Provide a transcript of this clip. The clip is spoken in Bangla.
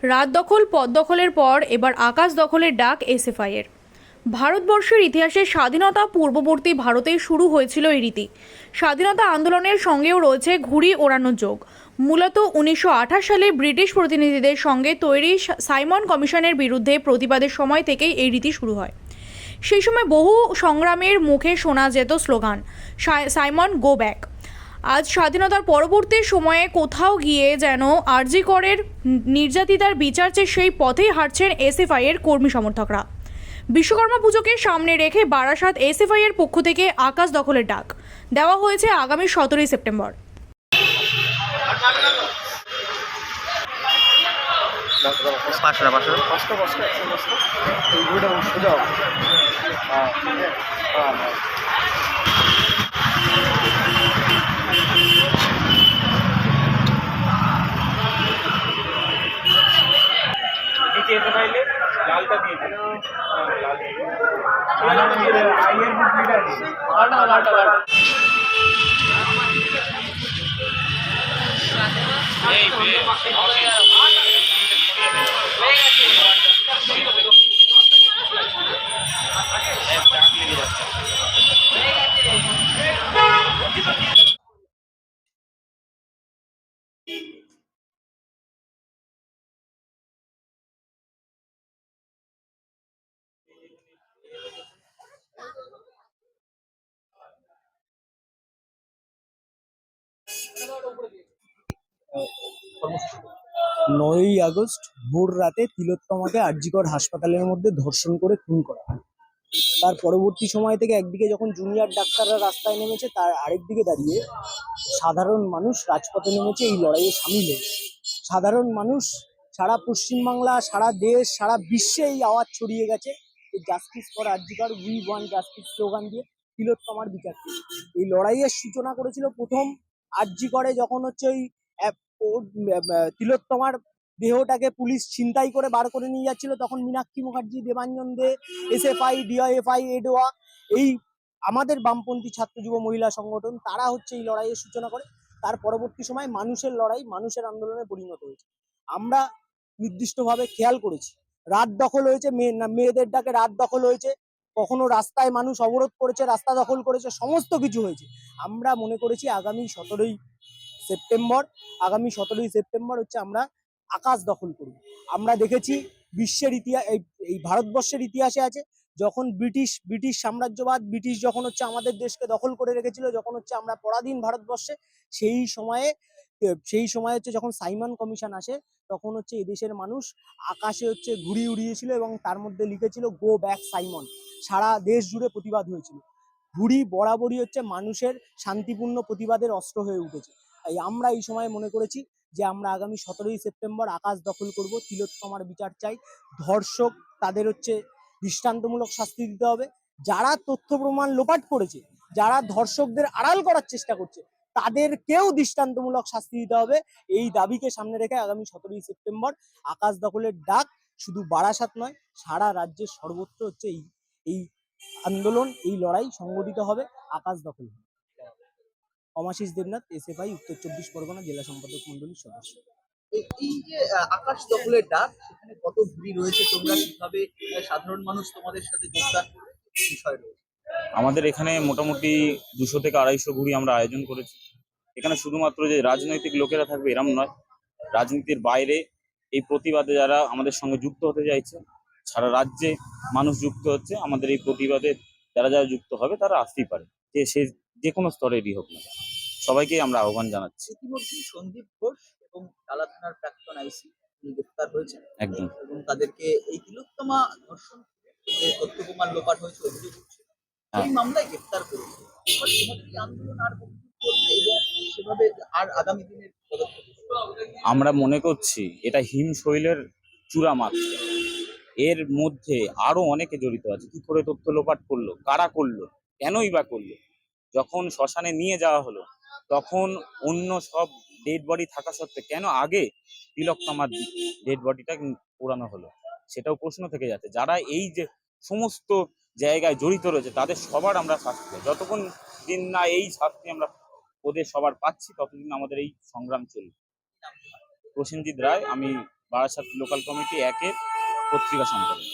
রাত দখল পথ দখলের পর এবার আকাশ দখলের ডাক এসএফআই-এর। ভারতবর্ষের ইতিহাসে স্বাধীনতা পূর্ববর্তী ভারতেই শুরু হয়েছিল এই রীতি। স্বাধীনতা আন্দোলনের সঙ্গেও রয়েছে ঘুড়ি ওড়ানোর যোগ। মূলত 1928 সালে ব্রিটিশ প্রতিনিধিদের সঙ্গে তৈরি সাইমন কমিশনের বিরুদ্ধে প্রতিবাদের সময় থেকেই এই রীতি শুরু হয়। সেই সময় বহু সংগ্রামের মুখে শোনা যেত স্লোগান সাইমন গো ব্যাক। আজ স্বাধীনতার পরবর্তী সময়ে কোথাও গিয়ে যেন আরজি করের নির্যাতিতার বিচার চেয়ে সেই পথেই হাঁটছেন এসএফআই-এর কর্মী সমর্থকরা। বিশ্বকর্মা পুজোকে সামনে রেখে বারাসাত এসএফআই-এর পক্ষ থেকে আকাশ দখলের ডাক দেওয়া হয়েছে আগামী 17 সেপ্টেম্বর। লালটা দিয়ে দিন। লাল দিয়ে দিন। আইয়ের বুক লিডার লালটা নয়ই আগস্ট ভোর রাতে তিলোত্তমাকে আরজিকর হাসপাতালের মধ্যে ধর্ষণ করে খুন করা হয়। তার পরবর্তী সময় থেকে একদিকে যখন জুনিয়র ডাক্তাররা রাস্তায় নেমেছে, তার আরেকদিকে দাঁড়িয়ে সাধারণ মানুষ রাজপথে নেমেছে এই লড়াইয়ে সামিল হয়েছে। সাধারণ মানুষ সারা পশ্চিমবাংলা, সারা দেশ, সারা বিশ্বে এই আওয়াজ ছড়িয়ে গেছে justice for RG Kar, we want justice slogan দিয়ে তিলোত্তমার বিচার চাই। এই লড়াইয়ের সূচনা করেছিল প্রথম আরজিকরে, যখন হচ্ছে ওই তিলোত্তমার দেহটাকে পুলিশ ছিনতাই করে বার করে নিয়ে যাচ্ছিল, তখন মীনাক্ষী মুখার্জি, দেবাঞ্জন দে, এসএফআই, ডিওএফআই, এডোয়া, এই আমাদের বামপন্থী ছাত্র যুব মহিলা সংগঠন, তারা হচ্ছে এই লড়াইয়ের সূচনা করে। তার পরবর্তী সময় মানুষের লড়াই মানুষের আন্দোলনে পরিণত হয়েছে। আমরা নির্দিষ্টভাবে খেয়াল করেছি রাত দখল হয়েছে, মেয়েদের ডাকে রাত দখল হয়েছে, কখনো রাস্তায় মানুষ অবরোধ করেছে, রাস্তা দখল করেছে, সমস্ত কিছু হয়েছে। আমরা মনে করেছি আগামী 17ই সেপ্টেম্বর হচ্ছে আমরা আকাশ দখল করব। আমরা দেখেছি বিশ্বের ইতিহাস, এই ভারতবর্ষের ইতিহাসে আছে, যখন ব্রিটিশ সাম্রাজ্যবাদ, ব্রিটিশ যখন হচ্ছে আমাদের দেশকে দখল করে রেখেছিল, যখন হচ্ছে আমরা পরাধীন ভারতবর্ষে, সেই সময়ে হচ্ছে যখন সাইমন কমিশন আসে, তখন হচ্ছে এদেশের মানুষ আকাশে হচ্ছে ঘুড়ি উড়িয়েছিল এবং তার মধ্যে লিখেছিল গো ব্যাক সাইমন। সারা দেশ জুড়ে প্রতিবাদ হয়েছিল। ঘুড়ি বরাবরই হচ্ছে মানুষের শান্তিপূর্ণ প্রতিবাদের অস্ত্র হয়ে উঠেছে। তাই আমরা এই সময় মনে করেছি যে আমরা আগামী 17ই সেপ্টেম্বর আকাশ দখল করব। তিলোত্তমার বিচার চাই। ধর্ষক তাদের হচ্ছে দৃষ্টান্তমূলক শাস্তি দিতে হবে। যারা তথ্য প্রমাণ লোপাট করেছে, যারা ধর্ষকদের আড়াল করার চেষ্টা করছে, তাদেরকেও দৃষ্টান্তমূলক শাস্তি দিতে হবে। এই দাবিকে সামনে রেখে আগামী 17ই সেপ্টেম্বর আকাশ দখলের ডাক শুধু বারাসাত নয়, সারা রাজ্যের সর্বত্র হচ্ছে এই আন্দোলন, এই লড়াই সংগঠিত হবে, আকাশ দখল হবে। অমাশিস দেবনাথ, এসএফআই, উত্তর 24 পরগনা জেলা সম্পাদক মন্ডলীর সদস্য। এই যে আকাশ দখলের ডাক, সেখানে কত ভিড় রয়েছে, তোমরা কিভাবে সাধারণ মানুষ তোমাদের সাথে যোগদান করবে, বিষয় রয়েছে? আমাদের এখানে মোটামুটি 200 থেকে 250 ঘুড়ি আমরা আয়োজন করেছি। এখানে শুধুমাত্র যে রাজনৈতিক লোকেরা থাকবে এরম নয়, রাজনীতির বাইরে এই প্রতিবাদে যারা আমাদের সঙ্গে যুক্ত হতে চাইছে, সারা রাজ্যে মানুষ যুক্ত হচ্ছে। আমাদের এই প্রতিবাদে যারা যারা যুক্ত হবে তারা আসতেই পারে, যে কোনো স্তরেরই হোক না, সবাইকে আমরা আহ্বান জানাচ্ছি। ইতিমধ্যে সন্দীপ ঘোষ এবং টালা থানার প্রাক্তন আইসি গ্রেফতার হয়েছেন একদম। এবং তাদেরকে এই তিলোত্তমা ধর্ষণ যে তথ্য প্রমাণ লোপাট হয়েছে অভিযোগ হচ্ছে, সেই মামলায় গ্রেফতার করেছে। তোমাদের কি আন্দোলন আর গভীর করবে এবং সেভাবে আর আগামী দিনের পদক্ষেপ? আমরা মনে করছি এটা হিমশৈলের চূড়া মাত্র। এর মধ্যে আরো অনেকে জড়িত আছে। কি করে তথ্য লোপাট করলো, কারা করলো, কেনই বা করলো? যখন শ্মশানে নিয়ে যাওয়া হলো, তখন অন্য সব ডেড বডি থাকা সত্ত্বে কেন আগে তিলোত্তমার ডেড বডিটা পোড়ানো হলো, সেটাও প্রশ্ন থেকে যাচ্ছে। যারা এই যে সমস্ত জায়গায় জড়িত রয়েছে, তাদের সবার আমরা শাস্তি, যতক্ষণ দিন না এই শাস্তি আমরা ওদের সবার পাচ্ছি, ততদিন আমাদের এই সংগ্রাম চলবে। প্রসেনজিৎ রায়, আমি বারাসাত লোকাল কমিটি 1-এর পত্রিকা সম্পাদক।